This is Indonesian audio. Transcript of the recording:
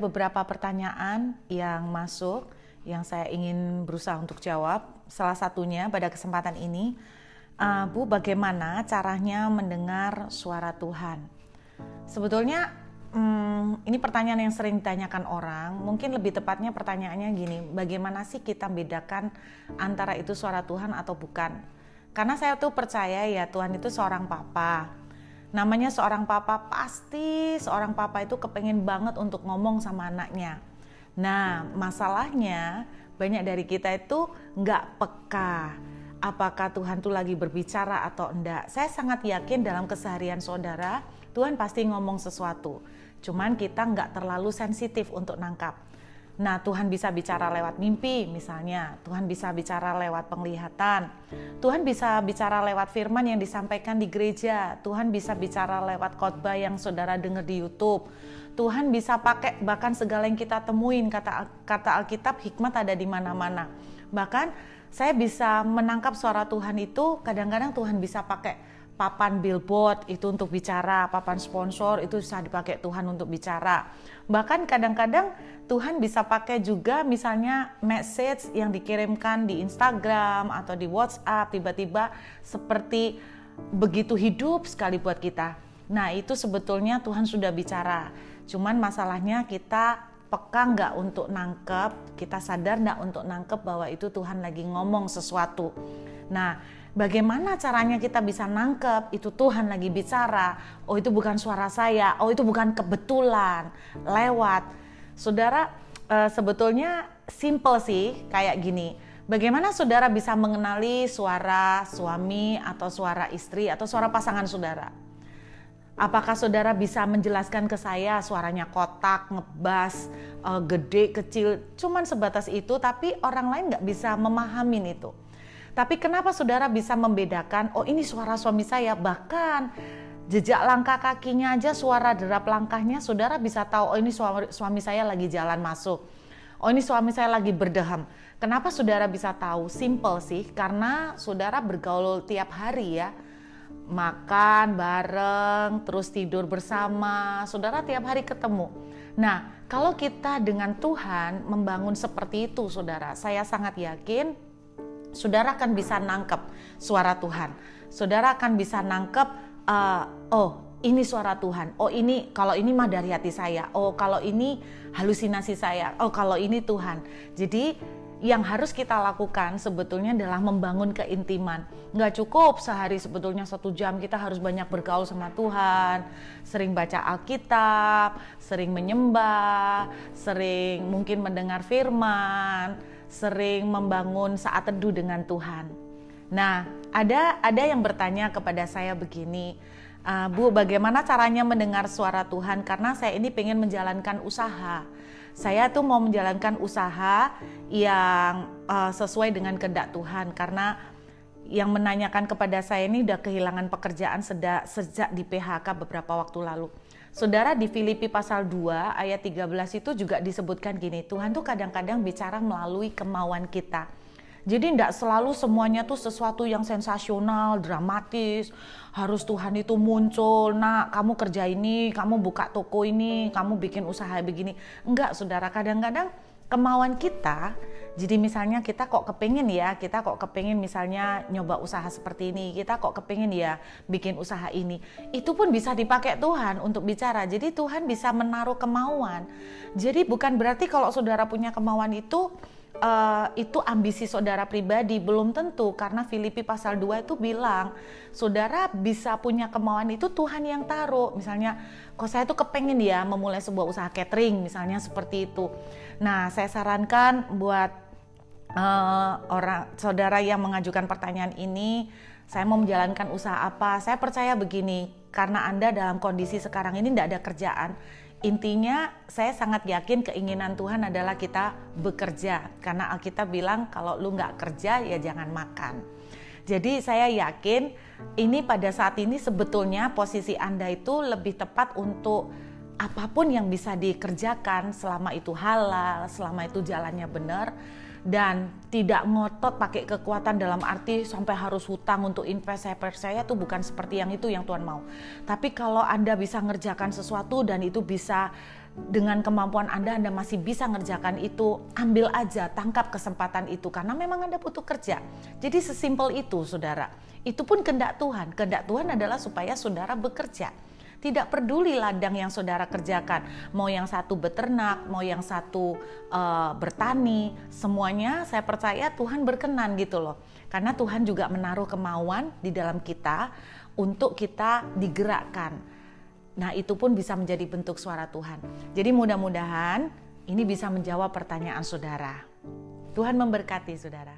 beberapa pertanyaan yang masuk yang saya ingin berusaha untuk jawab. Salah satunya pada kesempatan ini, Bu, bagaimana caranya mendengar suara Tuhan? Sebetulnya ini pertanyaan yang sering ditanyakan orang. Mungkin lebih tepatnya pertanyaannya gini, bagaimana sih kita bedakan antara itu suara Tuhan atau bukan? Karena saya tuh percaya ya Tuhan itu seorang papa. Namanya seorang papa, pasti seorang papa itu kepengen banget untuk ngomong sama anaknya. Nah, masalahnya banyak dari kita itu nggak peka. Apakah Tuhan tuh lagi berbicara atau enggak? Saya sangat yakin dalam keseharian saudara, Tuhan pasti ngomong sesuatu. Cuman kita nggak terlalu sensitif untuk nangkap. Nah, Tuhan bisa bicara lewat mimpi misalnya, Tuhan bisa bicara lewat penglihatan, Tuhan bisa bicara lewat firman yang disampaikan di gereja, Tuhan bisa bicara lewat khotbah yang saudara dengar di YouTube, Tuhan bisa pakai bahkan segala yang kita temuin, kata Alkitab, hikmat ada di mana-mana. Bahkan saya bisa menangkap suara Tuhan itu, kadang-kadang Tuhan bisa pakai papan billboard itu untuk bicara, papan sponsor itu bisa dipakai Tuhan untuk bicara. Bahkan kadang-kadang Tuhan bisa pakai juga misalnya message yang dikirimkan di Instagram atau di WhatsApp, tiba-tiba seperti begitu hidup sekali buat kita. Nah, itu sebetulnya Tuhan sudah bicara. Cuman masalahnya kita peka nggak untuk nangkep, kita sadar nggak untuk nangkep bahwa itu Tuhan lagi ngomong sesuatu. Nah, bagaimana caranya kita bisa nangkep itu Tuhan lagi bicara, oh itu bukan suara saya, oh itu bukan kebetulan, lewat. Saudara, sebetulnya simple sih kayak gini. Bagaimana saudara bisa mengenali suara suami atau suara istri atau suara pasangan saudara? Apakah saudara bisa menjelaskan ke saya suaranya kotak, ngebas, gede, kecil, cuman sebatas itu, tapi orang lain nggak bisa memahamin itu. Tapi kenapa saudara bisa membedakan, oh ini suara suami saya, bahkan jejak langkah kakinya aja, suara derap langkahnya, saudara bisa tahu, oh ini suami saya lagi jalan masuk, oh ini suami saya lagi berdehem. Kenapa saudara bisa tahu? Simple sih, karena saudara bergaul tiap hari ya, makan bareng, terus tidur bersama, saudara tiap hari ketemu. Nah, kalau kita dengan Tuhan membangun seperti itu, saudara, saya sangat yakin saudara akan bisa nangkep suara Tuhan. Saudara akan bisa nangkep, oh ini suara Tuhan, oh ini kalau ini mah dari hati saya, oh kalau ini halusinasi saya, oh kalau ini Tuhan. Jadi yang harus kita lakukan sebetulnya adalah membangun keintiman. Nggak cukup sehari sebetulnya 1 jam kita harus banyak bergaul sama Tuhan, sering baca Alkitab, sering menyembah, sering mungkin mendengar firman, sering membangun saat teduh dengan Tuhan. Nah, ada yang bertanya kepada saya begini, Bu, bagaimana caranya mendengar suara Tuhan? Karena saya ini pengen menjalankan usaha. Saya tuh mau menjalankan usaha yang sesuai dengan kehendak Tuhan. Karena yang menanyakan kepada saya ini udah kehilangan pekerjaan sejak di PHK beberapa waktu lalu. Saudara, di Filipi pasal 2 ayat 13 itu juga disebutkan gini, Tuhan tuh kadang-kadang bicara melalui kemauan kita. Jadi tidak selalu semuanya tuh sesuatu yang sensasional, dramatis, harus Tuhan itu muncul, nah kamu kerja ini, kamu buka toko ini, kamu bikin usaha begini. Enggak saudara, kadang-kadang kemauan kita, jadi misalnya kita kok kepingin misalnya nyoba usaha seperti ini, kita kok kepingin ya bikin usaha ini, itu pun bisa dipakai Tuhan untuk bicara. Jadi Tuhan bisa menaruh kemauan. Jadi bukan berarti kalau saudara punya kemauan itu ambisi saudara pribadi, belum tentu, karena Filipi pasal 2 itu bilang saudara bisa punya kemauan itu Tuhan yang taruh. Misalnya kok saya tuh kepengen ya memulai sebuah usaha catering misalnya seperti itu. Nah, saya sarankan buat orang saudara yang mengajukan pertanyaan ini, saya mau menjalankan usaha apa, saya percaya begini, karena Anda dalam kondisi sekarang ini tidak ada kerjaan. Intinya saya sangat yakin keinginan Tuhan adalah kita bekerja, karena Alkitab bilang kalau lu nggak kerja ya jangan makan. Jadi saya yakin ini pada saat ini sebetulnya posisi Anda itu lebih tepat untuk apapun yang bisa dikerjakan selama itu halal, selama itu jalannya benar, dan tidak ngotot pakai kekuatan dalam arti sampai harus hutang untuk invest. Saya percaya tuh bukan seperti yang itu yang Tuhan mau. Tapi kalau Anda bisa ngerjakan sesuatu dan itu bisa dengan kemampuan Anda masih bisa ngerjakan itu, ambil aja, tangkap kesempatan itu, karena memang Anda butuh kerja. Jadi sesimpel itu, saudara. Itu pun kehendak Tuhan. Kehendak Tuhan adalah supaya saudara bekerja. Tidak peduli ladang yang saudara kerjakan, mau yang satu beternak, mau yang satu bertani, semuanya saya percaya Tuhan berkenan gitu loh. Karena Tuhan juga menaruh kemauan di dalam kita untuk kita digerakkan. Nah, itu pun bisa menjadi bentuk suara Tuhan. Jadi mudah-mudahan ini bisa menjawab pertanyaan saudara. Tuhan memberkati saudara.